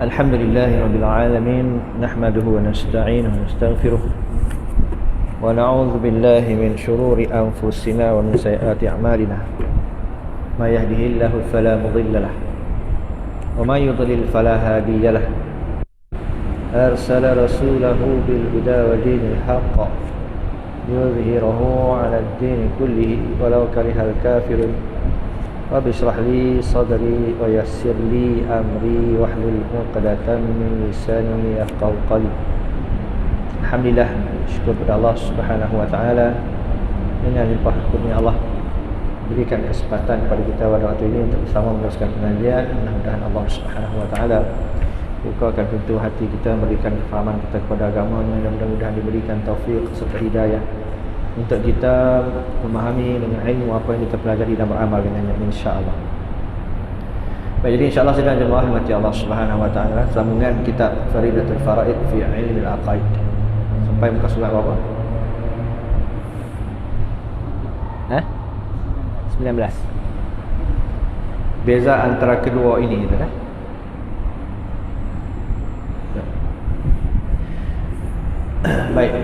الحمد لله رب العالمين نحمده ونستعينه ونستغفره ونعوذ بالله من شرور أنفسنا ومن سيئات أعمالنا ما يهده الله فلا مضل له وما يضلل فلا هادي له أرسل رسوله بالهدى ودين الحق يظهره على الدين كله ولو كره الكافرون رب اشرح لي صدري ويسر لي أمري واحلل عقدة من لساني يفقهوا قولي. Alhamdulillah, syukur kepada Allah Subhanahu wa taala dengan limpah kurnia Allah berikan kesempatan kepada kita pada waktu ini untuk bersama meneruskan pengajian. Mudah-mudahan Allah Subhanahu wa taala bukakan pintu hati kita, memberikan kefahaman kita kepada agama-Nya dan mudah-mudahan diberikan taufik serta hidayah untuk kita memahami dengan ilmu apa yang kita pelajari dan beramal dengannya, insya-Allah. Baik, jadi insya-Allah sedang jemaah rahmati Allah Subhanahu wa taala, sambungan kitab Faridatul Faraid fi Ilmi Al-Aqaid. Sampai muka surat berapa? 19. Beza antara kedua ini gitu kan? Baik.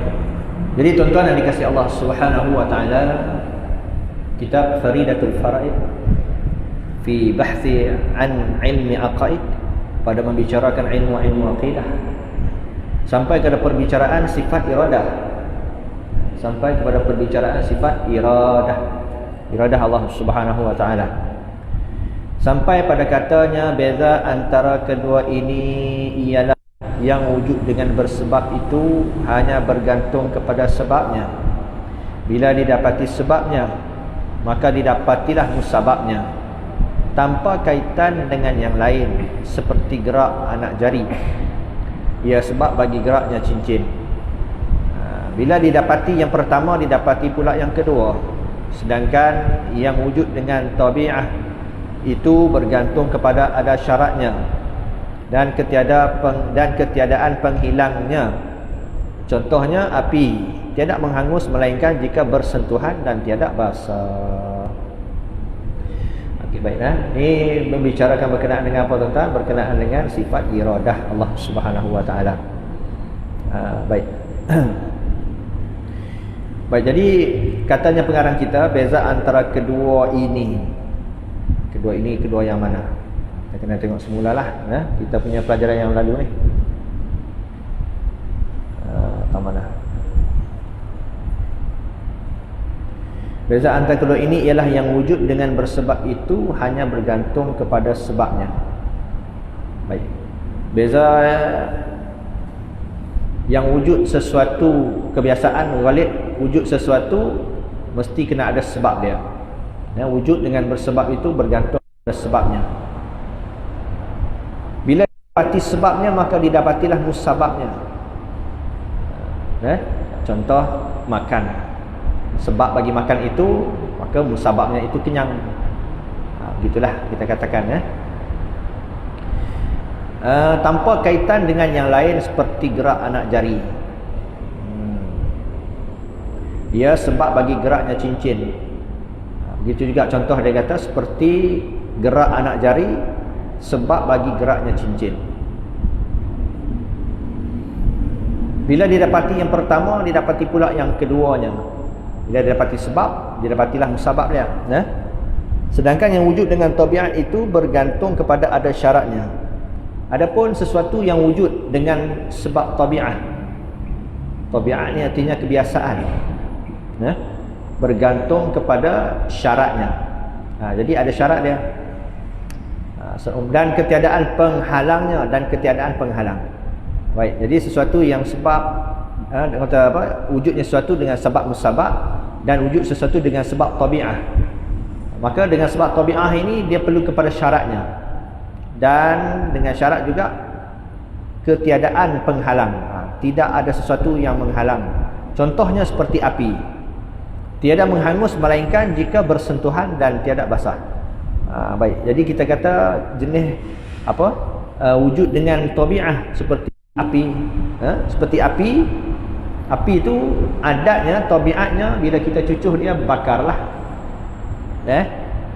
Jadi tuan-tuan yang dikasihi Allah Subhanahu wa taala, kitab Faridatul Faraid fi bahthi an ilmi aqaid, pada membicarakan ilmu-ilmu aqidah, sampai kepada perbicaraan sifat iradah. Sampai kepada perbicaraan sifat iradah Allah Subhanahu wa taala. Sampai pada katanya beza antara kedua ini ialah yang wujud dengan bersebab itu hanya bergantung kepada sebabnya. Bila didapati sebabnya, maka didapatilah musababnya, tanpa kaitan dengan yang lain, seperti gerak anak jari. Ia sebab bagi geraknya cincin. Bila didapati yang pertama, didapati pula yang kedua. Sedangkan yang wujud dengan tabi'ah itu bergantung kepada ada syaratnya dan ketiadaan penghilangnya. Contohnya api tidak menghangus melainkan jika bersentuhan dan tidak basah. Okey, baiklah. Ini membicarakan berkenaan dengan apa tuan-tuan? Berkenaan dengan sifat iradah Allah Subhanahu wa taala. Baik. Baik, jadi katanya pengarang kita beza antara kedua ini. Kedua yang mana? Kita kena tengok semulalah, kita punya pelajaran yang lalu ni. Kat mana? Beza antara kedua ini ialah yang wujud dengan bersebab itu hanya bergantung kepada sebabnya. Baik. Beza yang wujud sesuatu kebiasaan walid, wujud sesuatu mesti kena ada sebab dia. Wujud dengan bersebab itu bergantung pada sebabnya. Bila didapati sebabnya, maka didapatilah musababnya. Contoh makan. Sebab bagi makan itu, maka musababnya itu kenyang. Begitulah kita katakan. Tanpa kaitan dengan yang lain, seperti gerak anak jari. Dia sebab bagi geraknya cincin. Begitu juga contoh dia kata seperti gerak anak jari sebab bagi geraknya cincin. Bila didapati yang pertama, didapati pula yang keduanya. Bila didapati sebab, didapatilah musabab dia. Sedangkan yang wujud dengan tabiat itu bergantung kepada ada syaratnya. Adapun sesuatu yang wujud dengan sebab tabiat, tabiat ni artinya kebiasaan, bergantung kepada syaratnya. Jadi ada syarat dia. Dan ketiadaan penghalangnya dan ketiadaan penghalang. Baik, jadi sesuatu yang sebab kata apa? Wujudnya sesuatu dengan sebab musabab dan wujud sesuatu dengan sebab tabi'ah. Maka dengan sebab tabi'ah ini dia perlu kepada syaratnya. Dan dengan syarat juga ketiadaan penghalang. Tidak ada sesuatu yang menghalang. Contohnya seperti api. Tiada menghangus melainkan jika bersentuhan dan tiada basah. Baik, jadi kita kata jenis apa? Wujud dengan tabi'ah seperti api. Seperti api. Api itu adatnya, tabiatnya bila kita cucuh dia bakarlah.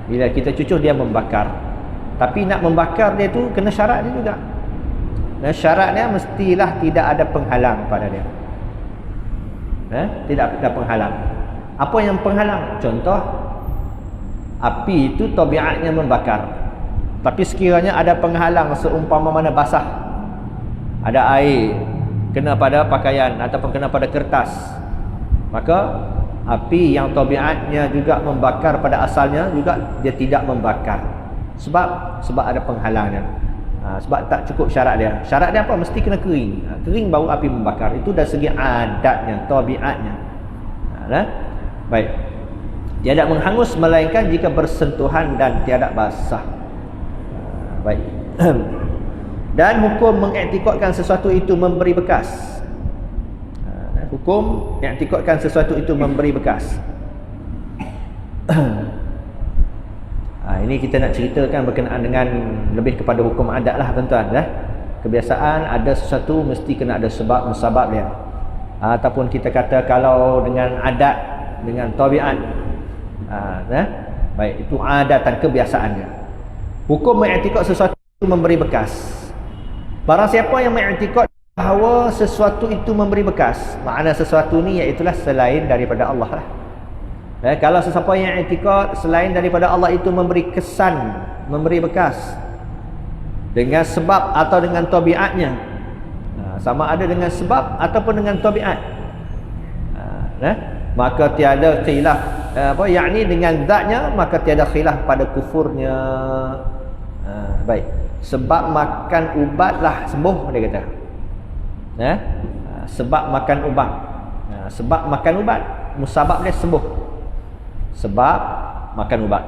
Bila kita cucuh dia membakar. Tapi nak membakar dia tu kena syarat dia juga. Dan syaratnya mestilah tidak ada penghalang pada dia. Tidak ada penghalang. Apa yang penghalang? Contoh, api itu tabiatnya membakar. Tapi sekiranya ada penghalang seumpama mana basah, ada air kena pada pakaian ataupun kena pada kertas, maka api yang tabiatnya juga membakar pada asalnya juga dia tidak membakar. Sebab ada penghalangnya. Sebab tak cukup syarat dia. Syarat dia apa? Mesti kena kering. Kering baru api membakar. Itu dari segi adatnya, tabiatnya. Baik. Tiada menghangus melainkan jika bersentuhan dan tiada basah. Baik. Dan hukum mengiktikadkan sesuatu itu memberi bekas. Hukum mengiktikadkan sesuatu itu memberi bekas. Ini kita nak ceritakan berkenaan dengan lebih kepada hukum adat lah tuan-tuan. Kebiasaan ada sesuatu mesti kena ada sebab musabab dia. Ataupun kita kata kalau dengan adat, dengan tabiat, baik, itu adatan, kebiasaan dia. Hukum mengiktikad sesuatu itu memberi bekas. Barang siapa yang mengiktikad bahawa sesuatu itu memberi bekas, makna sesuatu ni iaitulah selain daripada Allah lah. Kalau sesiapa yang i'tikad selain daripada Allah itu memberi kesan, memberi bekas dengan sebab atau dengan tabiatnya, sama ada dengan sebab ataupun dengan tabiat, maka tiada khilaf, yakni dengan zatnya, maka tiada khilaf pada kufurnya. Baik, sebab makan ubat lah sembuh, dia kata. Sebab makan ubat, sebab makan ubat, musabab dia sembuh. Sebab makan ubat,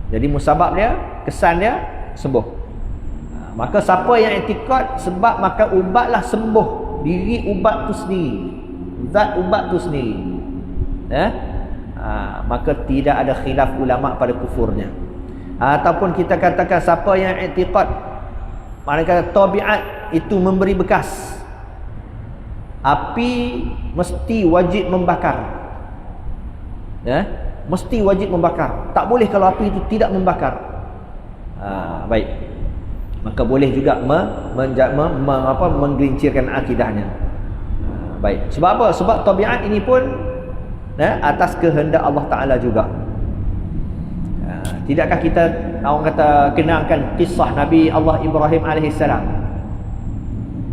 jadi musabab dia, kesan dia sembuh. Maka siapa yang i'tikad sebab makan ubat lah sembuh, diri ubat tu sendiri, zat ubat tu sendiri, maka tidak ada khilaf ulama pada kufurnya. Ataupun kita katakan siapa yang i'tikad, maknanya tabiat itu memberi bekas, api mesti wajib membakar, mesti wajib membakar. Tak boleh kalau api itu tidak membakar. Baik, maka boleh juga menggelincirkan akidahnya. Baik, sebab apa? Sebab tabiat ini pun atas kehendak Allah Ta'ala juga. Tidakkah kita orang kata kenangkan kisah Nabi Allah Ibrahim AS?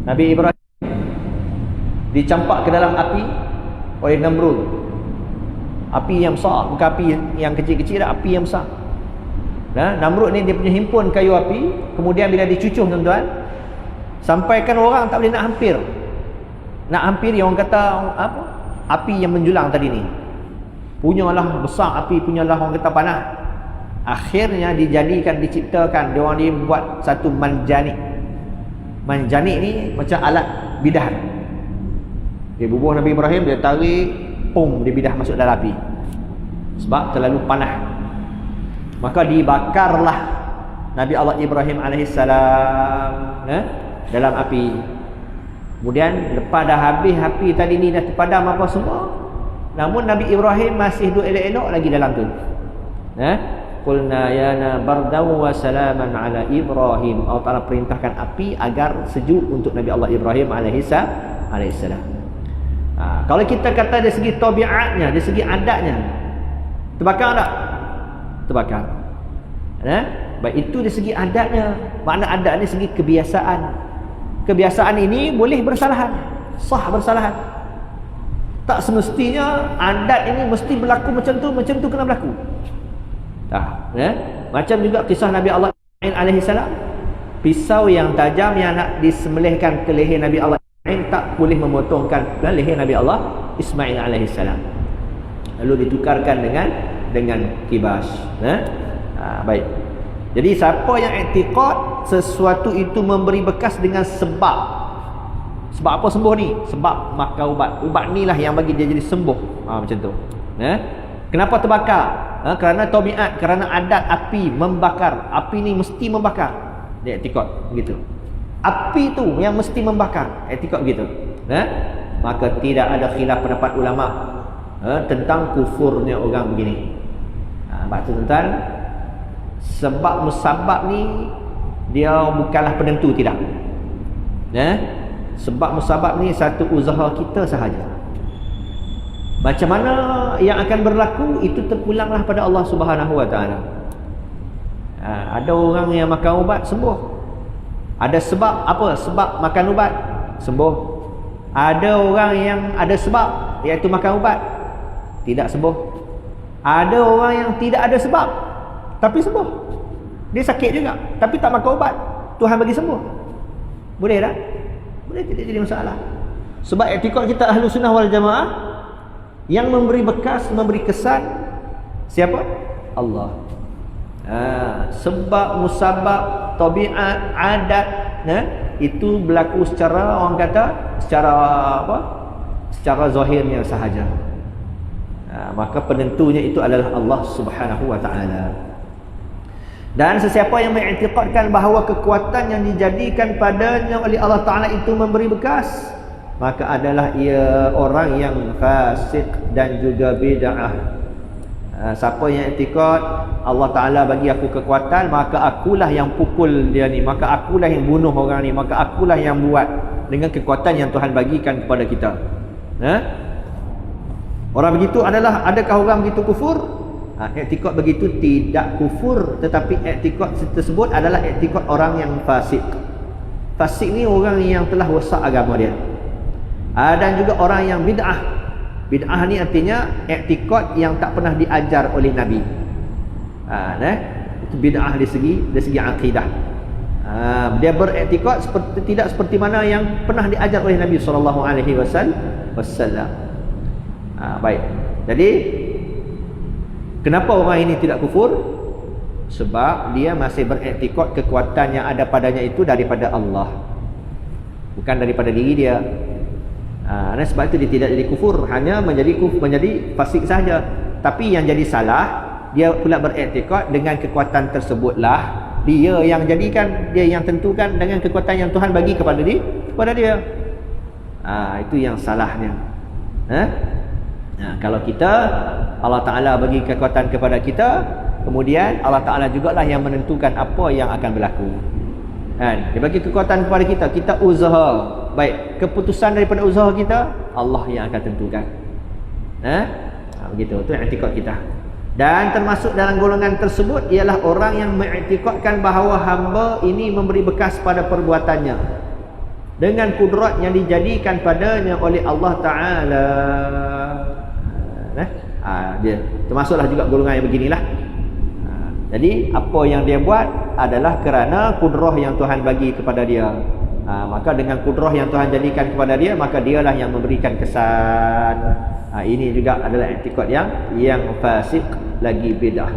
Nabi Ibrahim dicampak ke dalam api oleh Namrud. Api yang besar, bukan api yang kecil-kecil, api yang besar. Namrud ni dia punya himpun kayu api, kemudian bila dicucuh tuan-tuan, sampaikan orang tak boleh nak hampir. Nak hampiri, orang kata apa? Api yang menjulang tadi ni. Punyalah besar api, punyalah orang kata panas. Akhirnya dijadikan, diciptakan, dia orang ni buat satu manjanik. Manjanik ni macam alat bidah. Dia bubuh Nabi Ibrahim, dia tarik, pum, dia bidah masuk dalam api. Sebab terlalu panas. Maka dibakarlah Nabi Allah Ibrahim AS dalam api. Kemudian lepas dah habis api tadi ni, dah terpadam apa semua, namun Nabi Ibrahim masih duduk elok-elok lagi dalam tu. Qulna ya na bardaw wa salaman ala Ibrahim. Allah Ta'ala perintahkan api agar sejuk untuk Nabi Allah Ibrahim alaihissalam. Kalau kita kata dari segi tabiatnya, dari segi adatnya, terbakar tak? Terbakar. Baik, itu dari segi adatnya. Makna adat ni segi kebiasaan. Kebiasaan ini boleh bersalahan, sah bersalahan. Tak semestinya adat ini mesti berlaku macam tu kena berlaku. Macam juga kisah Nabi Allah alaihissalam, pisau yang tajam yang nak disembelihkan ke leher Nabi Allah tak boleh memotongkan leher Nabi Allah Ismail alaihissalam. Lalu ditukarkan dengan kibas. Baik. Jadi siapa yang i'tiqad sesuatu itu memberi bekas dengan sebab. Sebab apa sembuh ni? Sebab makan ubat. Ubat ni lah yang bagi dia jadi sembuh. Macam tu. Kenapa terbakar? Kerana tabiat, kerana adat api membakar. Api ni mesti membakar. Dia i'tiqad begitu. Api tu yang mesti membakar. I'tiqad begitu. Maka tidak ada khilaf pendapat ulama tentang kufurnya orang begini. Sebab tu tuan-tuan, sebab musabab ni dia bukanlah penentu, tidak. Sebab musabab ni satu usaha kita sahaja. Macam mana yang akan berlaku itu terpulanglah pada Allah Subhanahu Wa Taala. Ada orang yang makan ubat sembuh. Ada sebab apa? Sebab makan ubat sembuh. Ada orang yang ada sebab, iaitu makan ubat, tidak sembuh. Ada orang yang tidak ada sebab tapi sembuh. Dia sakit juga tapi tak makan ubat, Tuhan bagi sembuh. Boleh tak? Boleh, tidak jadi masalah. Sebab i'tikad kita Ahlu Sunnah wal Jamaah, yang memberi bekas, memberi kesan siapa? Allah. Sebab, musabab, tabiat, adat, itu berlaku secara, orang kata, secara apa? Secara zahirnya sahaja. Maka penentunya itu adalah Allah Subhanahu Wa Taala. Dan sesiapa yang mengiktikadkan bahawa kekuatan yang dijadikan padanya oleh Allah Ta'ala itu memberi bekas, maka adalah ia orang yang fasik dan juga bid'ah. Siapa yang iktikad Allah Ta'ala bagi aku kekuatan, maka akulah yang pukul dia ni, maka akulah yang bunuh orang ni, maka akulah yang buat dengan kekuatan yang Tuhan bagikan kepada kita. Orang begitu adalah, adakah orang begitu kufur? I'tikad begitu tidak kufur, tetapi i'tikad tersebut adalah i'tikad orang yang fasik. Fasik ni orang yang telah rosak agama dia. Dan juga orang yang bid'ah. Bid'ah ni artinya i'tikad yang tak pernah diajar oleh Nabi. Itu bid'ah dari segi akidah. Dia beriktikad tidak seperti mana yang pernah diajar oleh Nabi sallallahu alaihi wasallam. Baik. Jadi kenapa orang ini tidak kufur? Sebab dia masih beriktikad kekuatan yang ada padanya itu daripada Allah, bukan daripada diri dia. Dan sebab itu dia tidak jadi kufur, hanya menjadi fasik saja. Tapi yang jadi salah, dia pula beriktikad dengan kekuatan tersebutlah dia yang jadikan, dia yang tentukan dengan kekuatan yang Tuhan bagi kepada dia. Itu yang salahnya. Kalau kita, Allah Ta'ala bagi kekuatan kepada kita, kemudian Allah Ta'ala jugalah yang menentukan apa yang akan berlaku. Dia bagi kekuatan kepada kita, kita usaha. Baik, keputusan daripada usaha kita, Allah yang akan tentukan. Begitu, itu i'tikad kita. Dan termasuk dalam golongan tersebut ialah orang yang mengiktikadkan bahawa hamba ini memberi bekas pada perbuatannya dengan kudrat yang dijadikan padanya oleh Allah Ta'ala. Dia termasuklah juga golongan yang beginilah. Jadi apa yang dia buat adalah kerana kudrah yang Tuhan bagi kepada dia. Maka dengan kudrah yang Tuhan jadikan kepada dia, maka dialah yang memberikan kesan. Ini juga adalah i'tikad yang fasik, lagi bid'ah.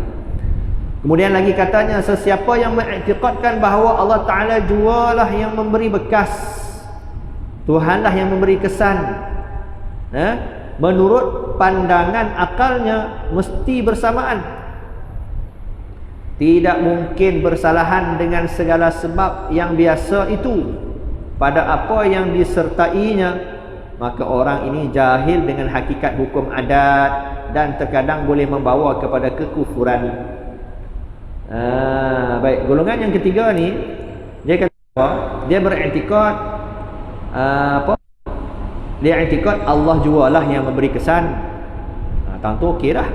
Kemudian lagi katanya, sesiapa yang mengiktikadkan bahawa Allah Ta'ala jualah yang memberi bekas, Tuhanlah yang memberi kesan, menurut pandangan akalnya mesti bersamaan, tidak mungkin bersalahan dengan segala sebab yang biasa itu pada apa yang disertainya, maka orang ini jahil dengan hakikat hukum adat dan terkadang boleh membawa kepada kekufuran. Baik, golongan yang ketiga ni, dia kata apa? Dia beriktikad dia i'tikad Allah jualah yang memberi kesan. Tentu okey dah.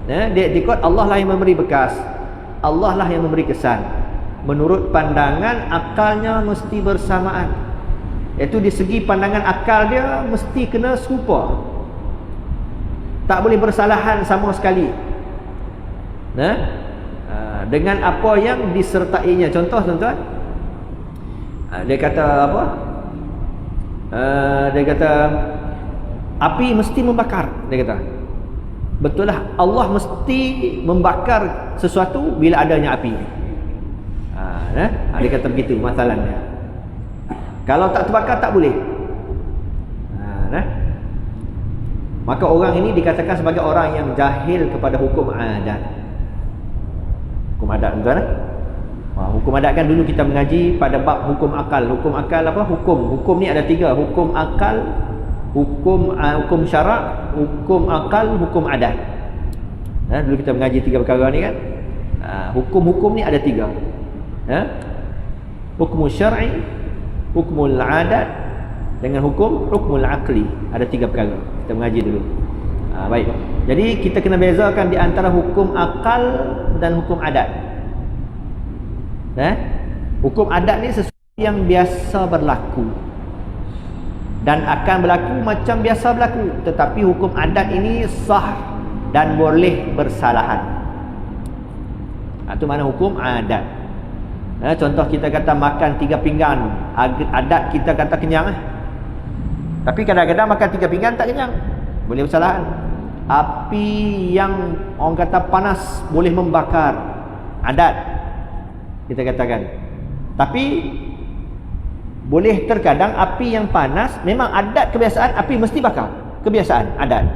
Dia i'tikad Allah lah yang memberi bekas, Allah lah yang memberi kesan. Menurut pandangan akalnya mesti bersamaan. Iaitu di segi pandangan akal dia mesti kena serupa, tak boleh bersalahan sama sekali dengan apa yang disertainya. Contoh tuan-tuan, dia kata apa? Dia kata api mesti membakar. Dia kata betul lah, Allah mesti membakar sesuatu bila adanya api. Dia kata begitu masalahnya. Kalau tak terbakar tak boleh. Maka orang ini dikatakan sebagai orang yang jahil kepada hukum adat. Hukum adat, tuan-tuan. Hukum adat kan dulu kita mengaji pada bab hukum akal. Hukum akal apa? Hukum ni ada 3. Hukum akal, hukum syarak, hukum akal, hukum adat. Dulu kita mengaji 3 perkara ni kan. Hukum-hukum ni ada 3. Hukum syar'i, hukmul adat dengan hukmul aqli. Ada 3 perkara. Kita mengaji dulu. Baik. Jadi kita kena bezakan di antara hukum akal dan hukum adat. Hukum adat ni sesuatu yang biasa berlaku dan akan berlaku macam biasa berlaku, tetapi hukum adat ini sah dan boleh bersalahan. Itu mana hukum adat. Contoh kita kata makan 3 pinggan, adat kita kata kenyang. Tapi kadang-kadang makan 3 pinggan tak kenyang, boleh bersalahan. Api yang orang kata panas boleh membakar, adat kita katakan. Tapi boleh terkadang api yang panas, memang adat kebiasaan api mesti bakar, kebiasaan adat.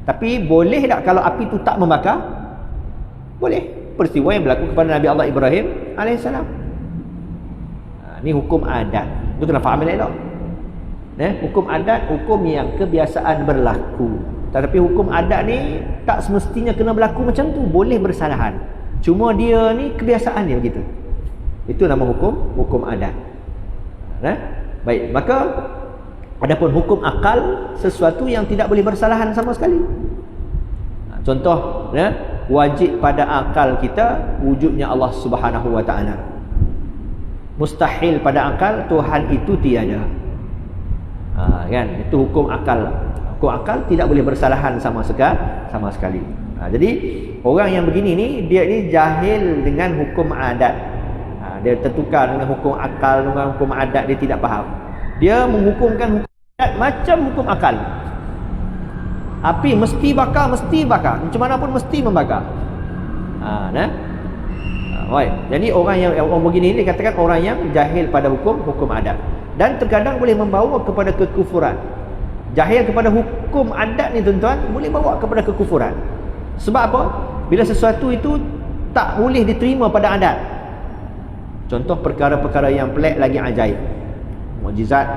Tapi boleh tak kalau api itu tak membakar? Boleh. Peristiwa yang berlaku kepada Nabi Allah Ibrahim alaihissalam. Ini hukum adat. Itu kena faham elok. Hukum adat, hukum yang kebiasaan berlaku. Tetapi hukum adat ni tak semestinya kena berlaku macam tu, boleh bersalahan. Cuma dia ni kebiasaan dia begitu. Itu nama hukum adat. Baik, maka adapun hukum akal, sesuatu yang tidak boleh bersalahan sama sekali. Contoh, wajib pada akal kita wujudnya Allah Subhanahu wa taala. Mustahil pada akal Tuhan itu tiada. Kan? Itu hukum akal. Hukum akal tidak boleh bersalahan sama sekali. Jadi orang yang begini ni, dia ni jahil dengan hukum adat. Dia tertukar dengan hukum akal dengan hukum adat, dia tidak faham. Dia menghukumkan hukum adat macam hukum akal. Api mesti bakar. Macam mana pun mesti membakar. Baik. Jadi orang begini ni dikatakan orang yang jahil pada hukum adat. Dan terkadang boleh membawa kepada kekufuran. Jahil kepada hukum adat ni tuan-tuan, boleh bawa kepada kekufuran. Sebab apa? Bila sesuatu itu tak boleh diterima pada adat. Contoh perkara-perkara yang pelik lagi ajaib. Mukjizat.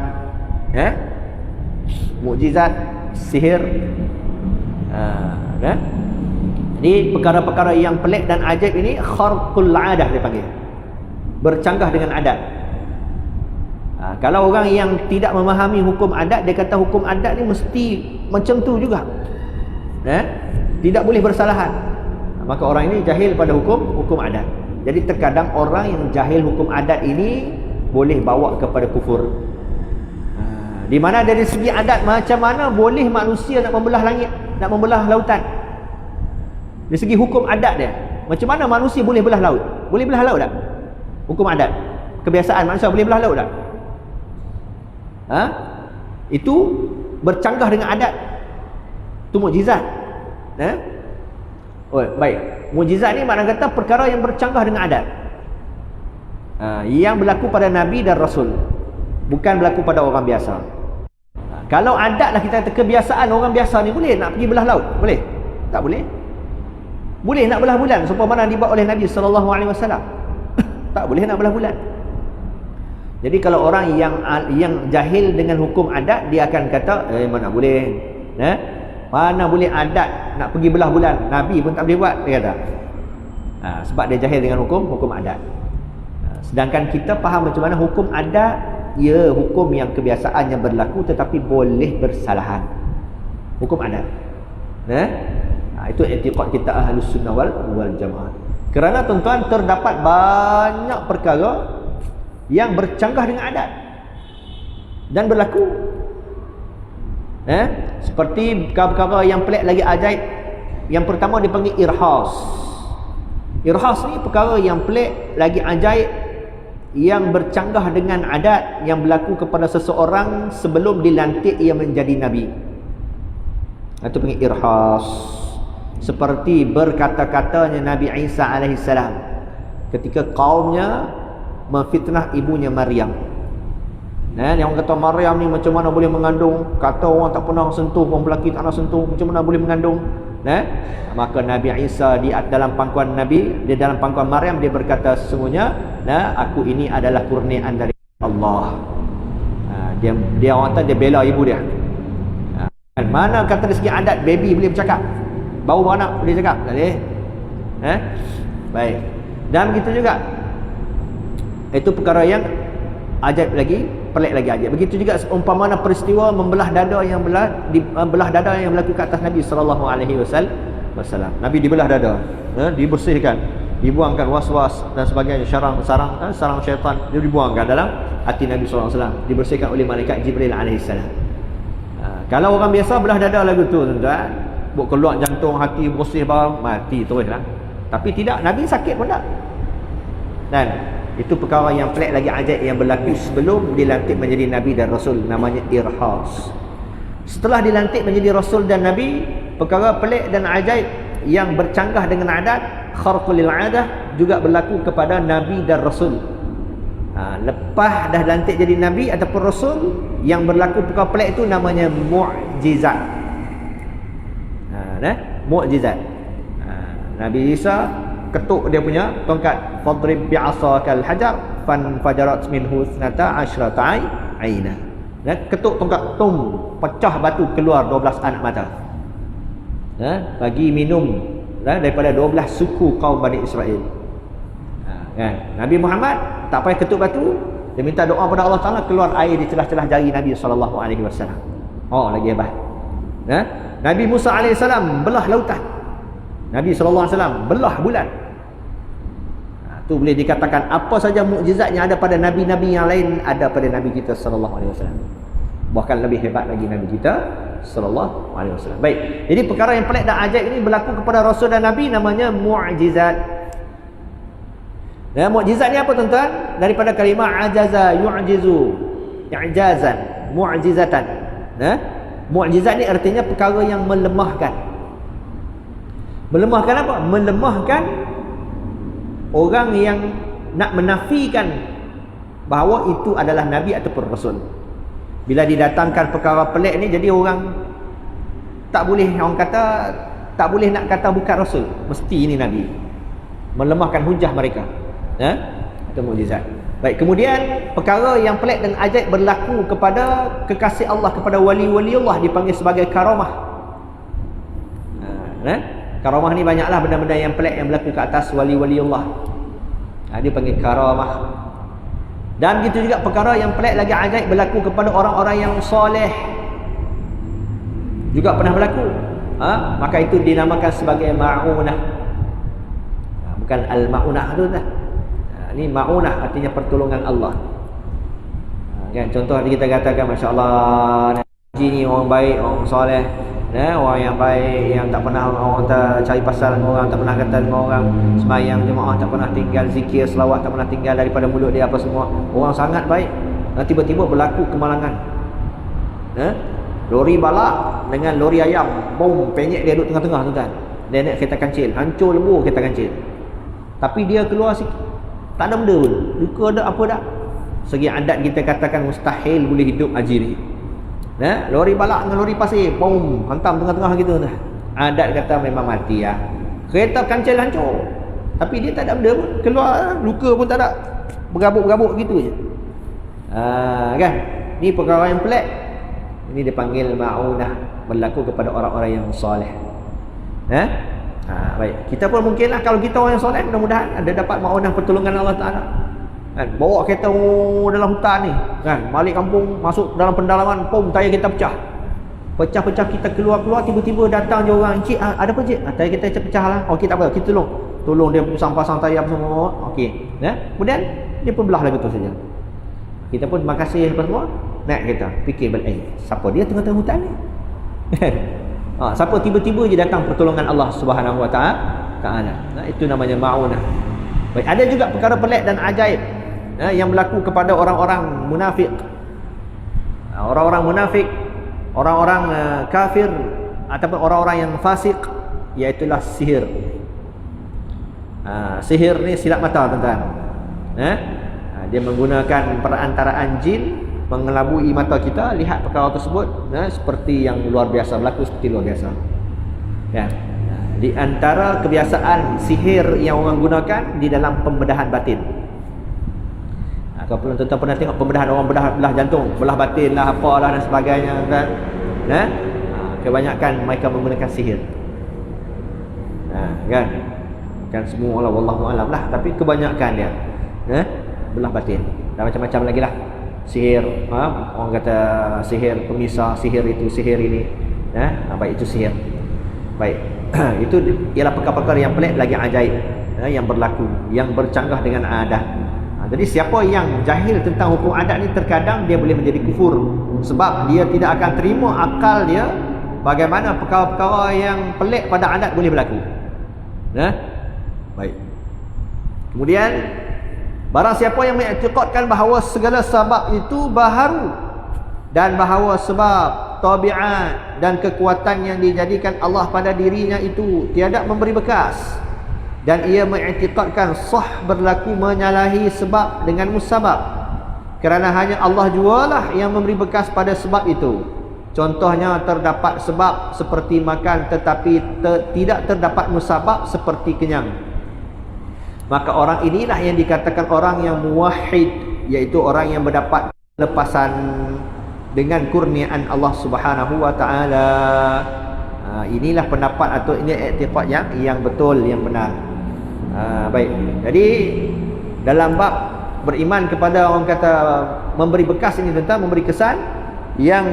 Mukjizat, sihir. Jadi perkara-perkara yang pelik dan ajaib ini kharqul adah dia panggil. Bercanggah dengan adat. Kalau orang yang tidak memahami hukum adat, dia kata hukum adat ni mesti macam tu juga. Tidak boleh bersalahan. Maka orang ini jahil pada hukum adat. Jadi terkadang orang yang jahil hukum adat ini boleh bawa kepada kufur. Di mana dari segi adat, macam mana boleh manusia nak membelah langit, nak membelah lautan? Dari segi hukum adat dia, macam mana manusia boleh belah laut? Boleh belah laut tak? Hukum adat, kebiasaan manusia boleh belah laut tak? Itu bercanggah dengan adat. Itu mukjizat. Baik. Mukjizat ni makna kata perkara yang bercanggah dengan adat. Yang berlaku pada Nabi dan Rasul, bukan berlaku pada orang biasa. Kalau adat lah kita kata kebiasaan orang biasa ni, boleh nak pergi belah laut? Boleh? Tak boleh. Boleh nak belah bulan seumpama dibuat oleh Nabi SAW? Tak boleh nak belah bulan. Jadi kalau orang yang jahil dengan hukum adat, dia akan kata mana boleh, mana boleh adat nak pergi belah bulan, Nabi pun tak boleh buat, dia kata. Sebab dia jahil dengan hukum adat. Sedangkan kita faham macam mana hukum adat, ya hukum yang kebiasaannya berlaku tetapi boleh bersalahan. Hukum adat. Itu i'tiqad kita Ahlus Sunnah wal Jamaah. Kerana tuan-tuan, terdapat banyak perkara yang bercanggah dengan adat dan berlaku. Seperti perkara yang pelik lagi ajaib. Yang pertama dipanggil irhas. Irhas ni perkara yang pelik lagi ajaib, yang bercanggah dengan adat, yang berlaku kepada seseorang sebelum dilantik ia menjadi Nabi. Itu panggil irhas. Seperti berkata-katanya Nabi Isa alaihissalam ketika kaumnya memfitnah ibunya Maryam. Yang kata Maryam ni macam mana boleh mengandung, kata orang tak pernah sentuh, orang lelaki tak pernah sentuh, macam mana boleh mengandung? Maka Nabi Isa di dalam pangkuan Nabi, di dalam pangkuan Maryam, dia berkata sesungguhnya aku ini adalah kurniaan dari Allah. Dia orang kata dia bela ibu dia. Mana kata dari segi adat baby boleh bercakap, baru beranak boleh cakap? Tak boleh. Baik. Dan begitu juga, itu perkara yang ajaib lagi, pelik lagi ajaib. Begitu juga umpamanya peristiwa membelah dada yang belah dada yang berlaku ke atas Nabi sallallahu alaihi wasallam. Nabi dibelah dada, dibersihkan, dibuangkan was-was dan sebagainya, sarang syaitan dia dibuangkan dalam hati Nabi sallallahu alaihi wasallam, dibersihkan oleh malaikat Jibril alaihi salam. Kalau orang biasa belah dada lagu tu tuan-tuan, buat keluar jantung, hati bersih baru mati teruslah. Tapi tidak, Nabi sakit pun tak. Dan itu perkara yang pelik lagi ajaib yang berlaku sebelum dilantik menjadi Nabi dan Rasul, namanya irhas. Setelah dilantik menjadi Rasul dan Nabi, perkara pelik dan ajaib yang bercanggah dengan adat, kharqul adah, juga berlaku kepada Nabi dan Rasul. Lepas dah dilantik jadi Nabi ataupun Rasul, yang berlaku perkara pelik itu namanya mu'jizat. Mu'jizat. Nabi Isa ketuk dia punya tongkat, fadrib bi'asakal hajar fanfajarat minhu 12 aina. Ketuk tongkat, pecah batu, keluar 12 anak mata. Bagi minum daripada 12 suku kaum Bani Israel. Nabi Muhammad tak payah ketuk batu, dia minta doa pada Allah Taala, keluar air di celah-celah jari Nabi sallallahu alaihi wasallam. Lagi hebat. Nabi Musa alaihi salam belah lautan. Nabi sallallahu alaihi wasallam belah bulan. Itu boleh dikatakan apa saja mukjizat yang ada pada nabi-nabi yang lain ada pada Nabi kita sallallahu alaihi wasallam. Bahkan lebih hebat lagi Nabi kita sallallahu alaihi wasallam. Baik. Jadi perkara yang pelik dan ajaib ini berlaku kepada Rasul dan Nabi, namanya mukjizat. Mukjizat ni apa tuan-tuan? Daripada kalimah ajaza yu'jizu, i'jazan, mu'jizatan. Mukjizat ni artinya perkara yang melemahkan. Melemahkan apa? Melemahkan orang yang nak menafikan bahawa itu adalah Nabi ataupun Rasul. Bila didatangkan perkara pelik ni, jadi orang tak boleh, orang kata tak boleh nak kata bukan Rasul, mesti ini Nabi. Melemahkan hujah mereka. Itu mukjizat. Baik, kemudian perkara yang pelik dan ajaib berlaku kepada kekasih Allah, kepada wali-wali Allah, dipanggil sebagai karamah. Karamah ni banyaklah benda-benda yang pelik yang berlaku ke atas wali-wali Allah. Dia panggil karamah. Dan begitu juga perkara yang pelik lagi ajaib berlaku kepada orang-orang yang soleh, juga pernah berlaku. Maka itu dinamakan sebagai ma'unah. Bukan al-ma'unah tu dah. Ini ma'unah artinya pertolongan Allah. Kan contoh kita katakan masya-Allah, haji ni orang baik, orang soleh. Orang yang baik, yang tak pernah orang cari pasal dengan orang, tak pernah kata dengan orang, sembahyang jemaah tak pernah tinggal, zikir selawat tak pernah tinggal daripada mulut dia apa semua. Orang sangat baik. Tiba-tiba berlaku kemalangan. Lori balak dengan lori ayam, bom, penyek dia duduk tengah-tengah tuan-tuan. Dia naik kereta kancil, hancur lembu kereta kancil. Tapi dia keluar sikit, tak ada benda pun. Luka ada apa dah. Segi adat kita katakan mustahil boleh hidup haji ni. Lori balak dengan lori pasir, boom, hantam tengah-tengah gitu dah. Adat kata memang mati lah. Kereta kancil hancur, tapi dia tak ada benda pun, keluar luka pun tak ada, bergabuk-bergabuk gitu je. Kan? Ni perkara yang pelik. Ini dipanggil ma'unah, berlaku kepada orang-orang yang soleh. Baik, kita pun mungkinlah kalau kita orang yang soleh, mudah-mudahan ada dapat ma'unah pertolongan Allah Ta'ala. Kan, bawa kereta dalam hutan ni, kan, balik kampung, masuk dalam pendalaman, pom, tayar kita pecah. Pecah-pecah, kita keluar-keluar, tiba-tiba datang je orang, "Cik, ada apa cik?" "Tayar kita pecah lah." "Okey, tak apa, kita tolong dia pasang tayar semua." Okey. Kemudian dia pun belah lagu tu saja. Kita pun terima kasih apa semua, naik kereta, fikir balik, siapa dia tengah-tengah hutan ni? Siapa tiba-tiba je datang pertolongan Allah Subhanahu Wa Taala. Itu namanya ma'unah. Baik, ada juga perkara pelik dan ajaib yang berlaku kepada orang-orang munafik. Orang-orang munafik, orang-orang kafir ataupun orang-orang yang fasik, iaitulah sihir. Sihir ni silap mata tuan-tuan. Dia menggunakan perantaraan jin mengelabui mata kita, lihat perkara tersebut seperti yang luar biasa, berlaku seperti luar biasa. Di antara kebiasaan sihir yang orang gunakan di dalam pembedahan batin. Kalau tuan-tuan pernah tengok pembedahan orang belah jantung, belah batin lah, apalah dan sebagainya kan. Kebanyakan mereka menggunakan sihir. Kan semua lah wallahu alam lah, tapi kebanyakan dia belah batin. dan macam-macam lagi lah. Sihir, orang kata sihir pemisah, sihir itu, sihir ini. Baik, itu sihir. Baik. Itu ialah perkara-perkara yang pelik lagi ajaib, yang berlaku, yang bercanggah dengan adat. Jadi siapa yang jahil tentang hukum adat ni, terkadang dia boleh menjadi kufur, sebab dia tidak akan terima akal dia bagaimana perkara-perkara yang pelik pada adat boleh berlaku. Baik. Kemudian barang siapa yang mengiktikadkan bahawa segala sebab itu baharu, dan bahawa sebab tabiat dan kekuatan yang dijadikan Allah pada dirinya itu tiada memberi bekas, dan ia mengiktikadkan sah berlaku menyalahi sebab dengan musabab, kerana hanya Allah jualah yang memberi bekas pada sebab itu. Contohnya, terdapat sebab seperti makan, tetapi tidak terdapat musabab seperti kenyang. Maka orang inilah yang dikatakan orang yang muwahhid, iaitu orang yang mendapat lepasan dengan kurniaan Allah Subhanahu wa taala. Inilah pendapat atau ini i'tiqad yang betul, yang benar. Baik. Jadi dalam bab beriman kepada, orang kata memberi bekas ini, tentang memberi kesan yang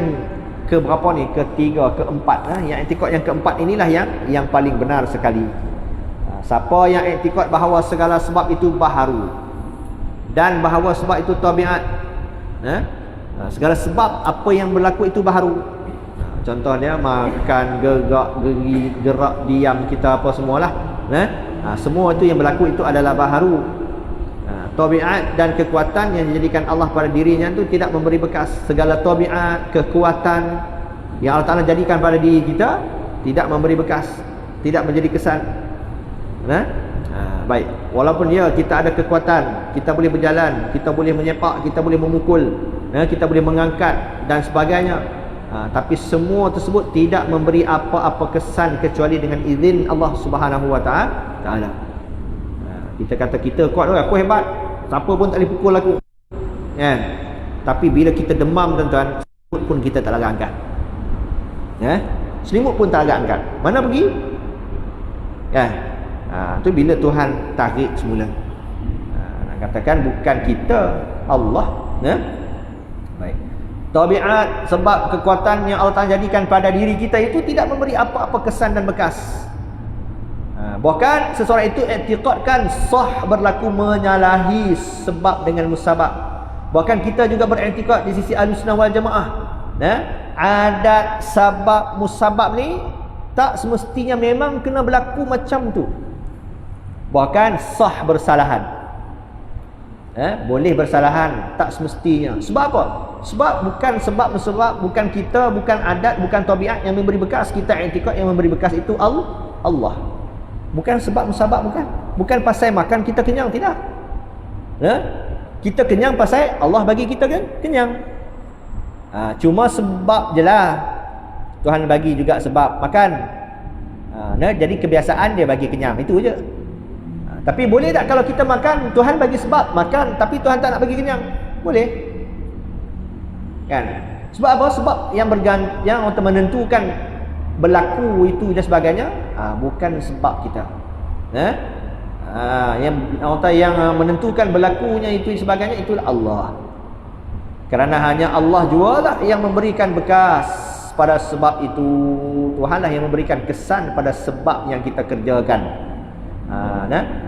keberapa ni? Ketiga, keempat. Yang i'tiqad yang keempat inilah yang paling benar sekali. Siapa yang i'tiqad bahawa segala sebab itu baharu, dan bahawa sebab itu tabiat, segala sebab apa yang berlaku itu baharu. Contohnya makan, gerak, diam kita, apa semualah. Semua itu yang berlaku itu adalah baharu. Tabiat dan kekuatan yang dijadikan Allah pada dirinya itu tidak memberi bekas. Segala tabiat, kekuatan yang Allah Ta'ala jadikan pada diri kita tidak memberi bekas, tidak menjadi kesan. Baik, walaupun kita ada kekuatan, kita boleh berjalan, kita boleh menyepak, kita boleh memukul, kita boleh mengangkat dan sebagainya, tapi semua tersebut tidak memberi apa-apa kesan kecuali dengan izin Allah Subhanahu wa taala. Kita kata kita kuat, aku hebat, siapa pun tak boleh pukul aku, kan? Tapi bila kita demam, tuan-tuan, selimut pun kita tak laga angkat. Selimut pun tak laga angkat. Mana pergi? Tu bila Tuhan tarik semula. Katakan bukan kita, Allah. Baik. Tabiat, sebab kekuatan yang Allah Ta'ala jadikan pada diri kita itu tidak memberi apa-apa kesan dan bekas. Bahkan seseorang itu i'tiqadkan sah berlaku menyalahi sebab dengan musabab. Bahkan kita juga beriktikad di sisi Ahlussunnah wal Jamaah, adat, sabab, musabab ni tak semestinya memang kena berlaku macam tu. Bahkan sah bersalahan, boleh bersalahan, tak semestinya. Sebab apa? Sebab bukan sebab, bukan kita, bukan adat, bukan tabiat yang memberi bekas. Kita i'tikad yang memberi bekas itu Allah. Bukan sebab musabab, bukan pasal makan kita kenyang, tidak. Kita kenyang pasal Allah bagi kita kan kenyang. Cuma sebab je lah, Tuhan bagi juga sebab makan. Jadi kebiasaan dia bagi kenyang, itu je. Tapi boleh tak kalau kita makan, Tuhan bagi sebab makan, tapi Tuhan tak nak bagi kenyang? Boleh, kan? Sebab apa? Sebab yang menentukan berlaku itu dan sebagainya, bukan sebab kita. Yang menentukan berlakunya itu dan sebagainya, itulah Allah. Kerana hanya Allah jualah yang memberikan bekas pada sebab itu. Tuhanlah yang memberikan kesan pada sebab yang kita kerjakan.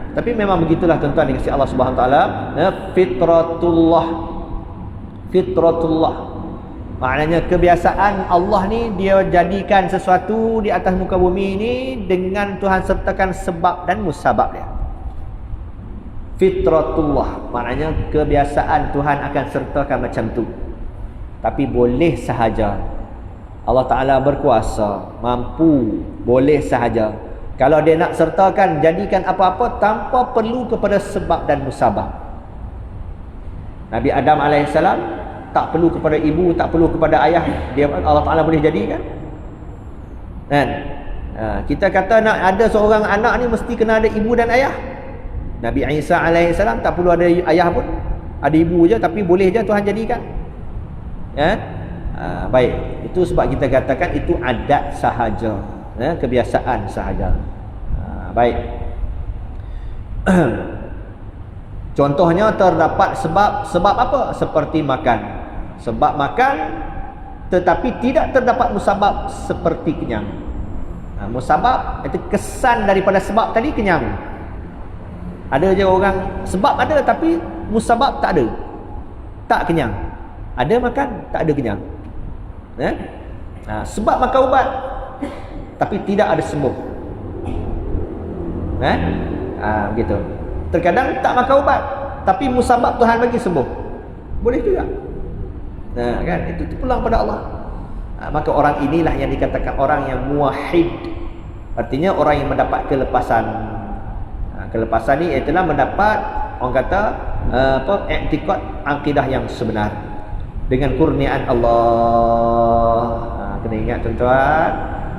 Tapi memang begitulah, tuan-tuan, dikasihi Allah Subhanahu Wa Taala. Fitratullah maknanya kebiasaan Allah ni, dia jadikan sesuatu di atas muka bumi ini dengan Tuhan sertakan sebab dan musabab dia. Fitratullah maknanya kebiasaan Tuhan akan sertakan macam tu. Tapi boleh sahaja, Allah Ta'ala berkuasa, mampu, boleh sahaja kalau dia nak sertakan, jadikan apa-apa tanpa perlu kepada sebab dan musabab. Nabi Adam AS tak perlu kepada ibu, tak perlu kepada ayah, dia Allah Ta'ala boleh jadikan. Kan? Kita kata nak ada seorang anak ni mesti kena ada ibu dan ayah. Nabi Isa AS tak perlu ada ayah pun, ada ibu je, tapi boleh je Tuhan jadikan. Baik, itu sebab kita katakan itu adat sahaja, kebiasaan sahaja. Baik. Contohnya terdapat sebab apa? Seperti makan. Sebab makan tetapi tidak terdapat musabab seperti kenyang. Musabab itu kesan daripada sebab tadi, kenyang. Ada je orang sebab ada tapi musabab tak ada, tak kenyang. Ada makan, tak ada kenyang. Sebab makan ubat tapi tidak ada sembuh. Begitu. Terkadang tak makan ubat tapi musabab Tuhan bagi sembuh. Boleh juga. Kan itu pulang pada Allah. Maka orang inilah yang dikatakan orang yang muwahhid. Artinya orang yang mendapat kelepasan. Kelepasan ni ialah mendapat, orang kata i'tikad akidah yang sebenar dengan kurniaan Allah. Kena ingat tuan-tuan,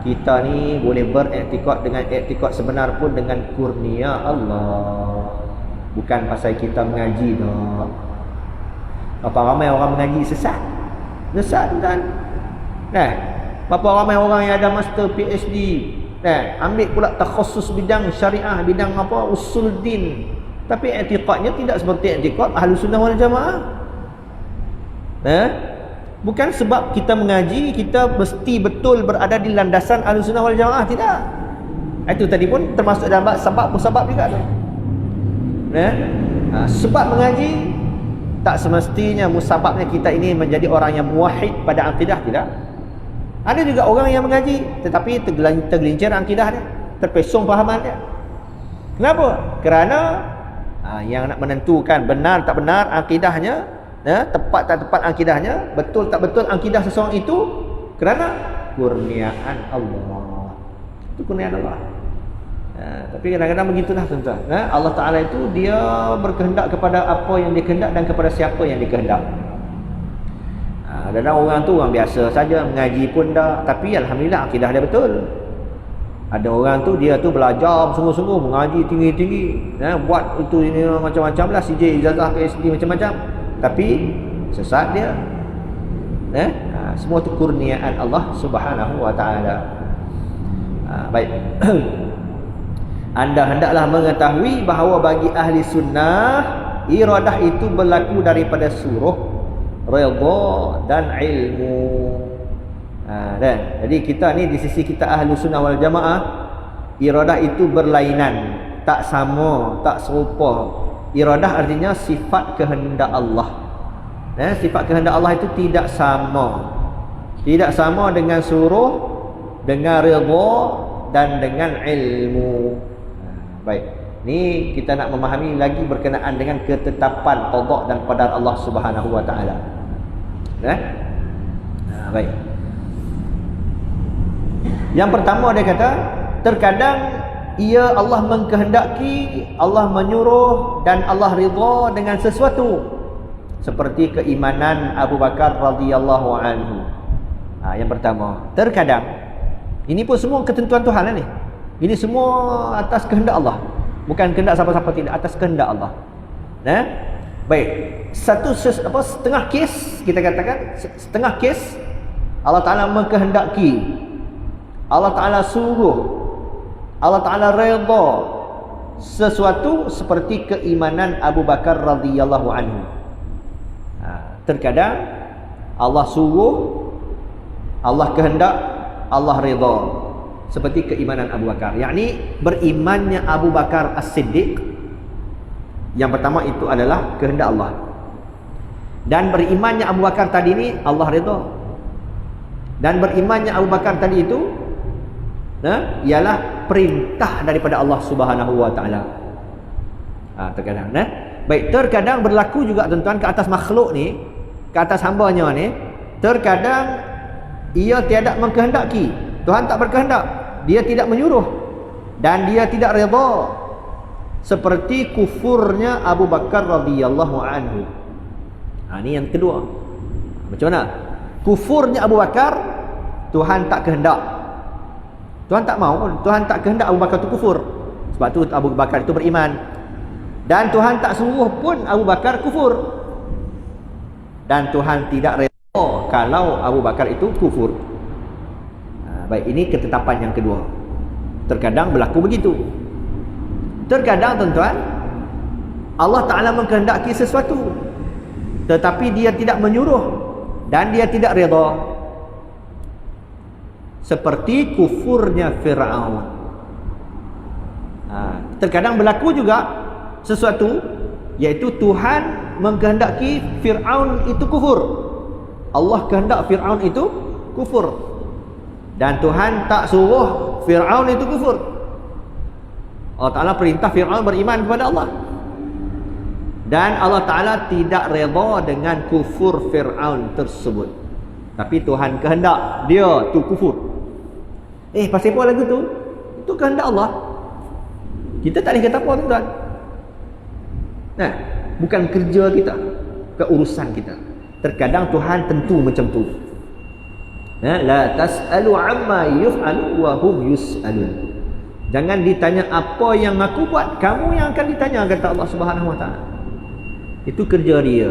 kita ni boleh beriktikad dengan iktikad sebenar pun dengan kurnia Allah. Bukan pasal kita mengaji dah. Berapa ramai orang mengaji sesat? Sesat kan? Berapa ramai orang yang ada master PhD, ambil pula takhasus bidang syariah, bidang usul din, tapi i'tikadnya tidak seperti i'tikad Ahlussunnah wal Jamaah. Bukan sebab kita mengaji kita mesti betul berada di landasan Ahlussunnah wal Jamaah, tidak. Itu tadi pun termasuk dalam sebab musabab juga tu. Sebab mengaji tak semestinya musababnya kita ini menjadi orang yang muwahhid pada akidah, tidak. Ada juga orang yang mengaji tetapi tergelincir akidah dia, terpesong fahaman dia. Kenapa? Kerana yang nak menentukan benar tak benar akidahnya, tepat tak tepat akidahnya, betul tak betul akidah seseorang itu, kerana kurniaan Allah. Itu kurniaan Allah. Tapi kadang-kadang begitulah tuan-tuan. Allah Ta'ala itu dia berkehendak kepada apa yang dia kehendak dan kepada siapa yang dia kehendak. Kadang-kadang orang tu orang biasa saja, mengaji pun dah, tapi alhamdulillah akidah dia betul. Ada orang tu dia tu belajar sungguh-sungguh, mengaji tinggi-tinggi, buat itu ini macam-macam lah, CJ, ijazah, PhD macam-macam, tapi sesat dia. Semua tu kurniaan Allah Subhanahu wa Ta'ala. Baik. Anda hendaklah mengetahui bahawa bagi ahli sunnah, iradah itu berlaku daripada suruh, redha dan ilmu. Jadi kita ni di sisi kita ahli sunnah wal jamaah, iradah itu berlainan, tak sama, tak serupa. Iradah artinya sifat kehendak Allah. Sifat kehendak Allah itu tidak sama. Tidak sama dengan suruh, dengan redha dan dengan ilmu. Baik, ni kita nak memahami lagi berkenaan dengan ketetapan qada dan qadar Allah Subhanahu wa Ta'ala. Baik. Yang pertama dia kata, terkadang ia Allah mengkehendaki, Allah menyuruh dan Allah ridha dengan sesuatu, seperti keimanan Abu Bakar radhiyallahu anhu. Yang pertama, terkadang ini pun semua ketentuan Tuhan lah ni. Ini semua atas kehendak Allah, bukan kehendak siapa-siapa, tidak, atas kehendak Allah. Baik, setengah kes, kita katakan setengah kes Allah Ta'ala mengkehendaki, Allah Ta'ala suruh, Allah Ta'ala redha sesuatu, seperti keimanan Abu Bakar radhiyallahu anhu. Terkadang Allah suruh, Allah kehendak, Allah redha, seperti keimanan Abu Bakar, yakni berimannya Abu Bakar As-Siddiq. Yang pertama itu adalah kehendak Allah, dan berimannya Abu Bakar tadi ini Allah redha. Dan berimannya Abu Bakar tadi itu ialah perintah daripada Allah Subhanahu wa Ta'ala. Terkadang baik, terkadang berlaku juga tuan-tuan ke atas makhluk ni, ke atas hambanya ni, terkadang ia tiada mengkehendaki, Tuhan tak berkehendak, dia tidak menyuruh dan dia tidak redha, seperti kufurnya Abu Bakar radhiyallahu anhu. Ini yang kedua. Macam mana? Kufurnya Abu Bakar, Tuhan tak kehendak, Tuhan tak mau, Tuhan tak kehendak Abu Bakar itu kufur. Sebab tu Abu Bakar itu beriman, dan Tuhan tak suruh pun Abu Bakar kufur, dan Tuhan tidak redha kalau Abu Bakar itu kufur. Baik, ini ketetapan yang kedua. Terkadang berlaku begitu. Terkadang tuan-tuan, Allah Ta'ala mengkehendaki sesuatu, tetapi dia tidak menyuruh dan dia tidak redha. Seperti kufurnya Fir'aun. Terkadang berlaku juga sesuatu, iaitu Tuhan mengkehendaki Fir'aun itu kufur. Allah kehendak Fir'aun itu kufur, dan Tuhan tak suruh Fir'aun itu kufur. Allah Ta'ala perintah Fir'aun beriman kepada Allah, dan Allah Ta'ala tidak redha dengan kufur Fir'aun tersebut, tapi Tuhan kehendak dia tu kufur. Pasal apa lagu tu? Itu kehendak Allah. Kita tak boleh kata apa, tuan-tuan. Bukan kerja kita, keurusan kita. Terkadang Tuhan tentu macam tu. La tas'alu amma yuf'alu wa hum yus'alun. Jangan ditanya apa yang aku buat, kamu yang akan ditanya, kata Allah Subhanahu wa taala. Itu kerja dia.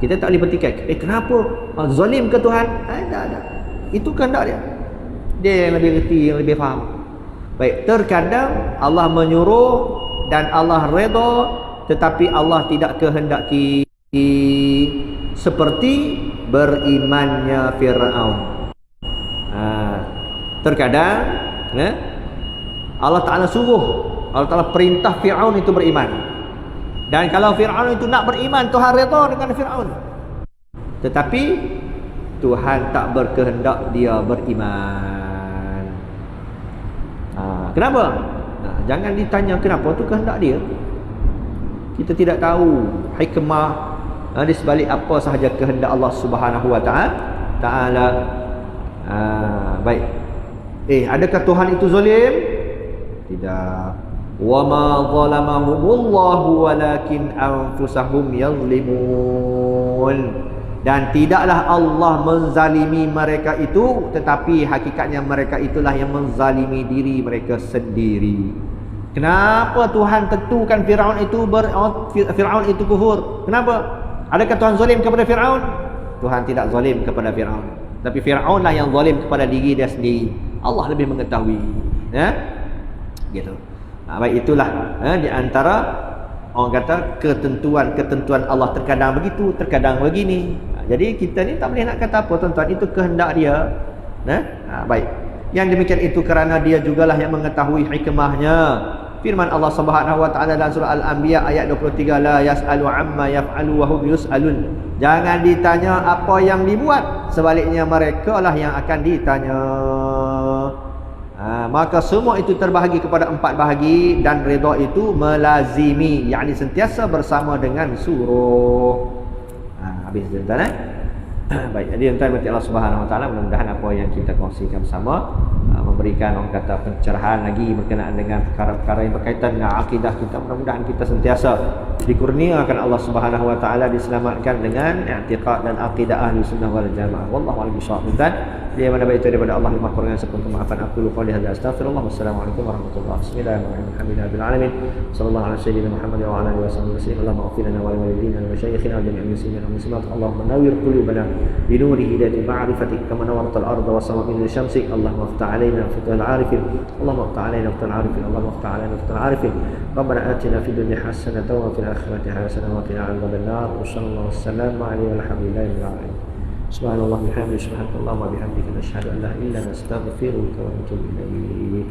Kita tak boleh petikai. Kenapa? Zalim ke Tuhan? Tak. Itu kehendak dia. Dia yang lebih reti, yang lebih faham. Baik, terkadang Allah menyuruh dan Allah redha, tetapi Allah tidak kehendaki, seperti berimannya Fir'aun. Terkadang Allah Ta'ala suruh, Allah Ta'ala perintah Fir'aun itu beriman, dan kalau Fir'aun itu nak beriman, Tuhan redha dengan Fir'aun, tetapi Tuhan tak berkehendak dia beriman. Kenapa? Jangan ditanya kenapa, tu kehendak dia. Kita tidak tahu hikmah di sebalik apa sahaja kehendak Allah Subhanahu wa taala. Baik. Adakah Tuhan itu zalim? Tidak. Wa ma zalamahumullahu walakin anfusahum yazlimun. Dan tidaklah Allah menzalimi mereka itu, tetapi hakikatnya mereka itulah yang menzalimi diri mereka sendiri. Kenapa Tuhan tentukan Fir'aun itu kufur? Kenapa? Adakah Tuhan zalim kepada Fir'aun? Tuhan tidak zalim kepada Fir'aun, tapi Fir'aun lah yang zalim kepada diri dia sendiri. Allah lebih mengetahui. Gitu. Baik, itulah di antara orang kata ketentuan Allah. Terkadang begitu, terkadang begini. Jadi kita ni tak boleh nak kata apa, tuan-tuan. Itu kehendak dia. Baik. Yang demikian itu kerana dia jugalah yang mengetahui hikmahnya. Firman Allah Subhanahu wa taala dalam surah Al-Anbiya ayat 23, la yas'alu amma yaf'alu wa hum yus'alun. Jangan ditanya apa yang dibuat, sebaliknya mereka lah yang akan ditanya. Maka semua itu terbahagi kepada 4 bahagi, dan redha itu melazimi, yakni sentiasa bersama dengan suruh. Habis tuan-tuan. Baik, jadi tuan-tuan Allah Subhanahu wa taala, mudah-mudahan apa yang kita kongsikan bersama memberikan orang kata pencerahan lagi berkenaan dengan perkara-perkara yang berkaitan dengan akidah kita. Mudah-mudahan kita sentiasa dikurniakan Allah Subhanahu wa taala, diselamatkan dengan i'tiqad dan akidah ahli sunnah wal jamaah. Wallahu a'lam bishawab. Dia mana baik itu daripada Allah, lima kurang sepenuhnya maafkan aku lupa di hadza astaghfirullah. Wassalamualaikum warahmatullahi wabarakatuh. Bismillahirrahmanirrahim. Alhamdulillahil alamin. Sallallahu alaihi wasallam Muhammad wa ala alihi wasallam. Allahumma ighfir lana wa li walidina wa mashayikhina wa jami'il muslimin wal muslimat. Allahumma nawwir qulubana bi nuri hidayati ma'rifatik kama nawwarta al-ardha wa as-samaa'a bi syamsik. Allahumma iftah 'alaina futuhal 'arifin. Allahumma iftah 'alaina futuhal 'arifin. Allahumma iftah 'alaina futuhal 'arifin. Rabbana atina fid dunya hasanatan wa fil akhirati hasanatan wa qina 'adzaban nar. Wa sallallahu wasallam alaihi walhamdulillahi rabbil alamin. Subhanallah bihamdihi subhanallah wa bihamdihi nashhadu an la ilaha illa anta astaghfiruka wa atubu ilaik.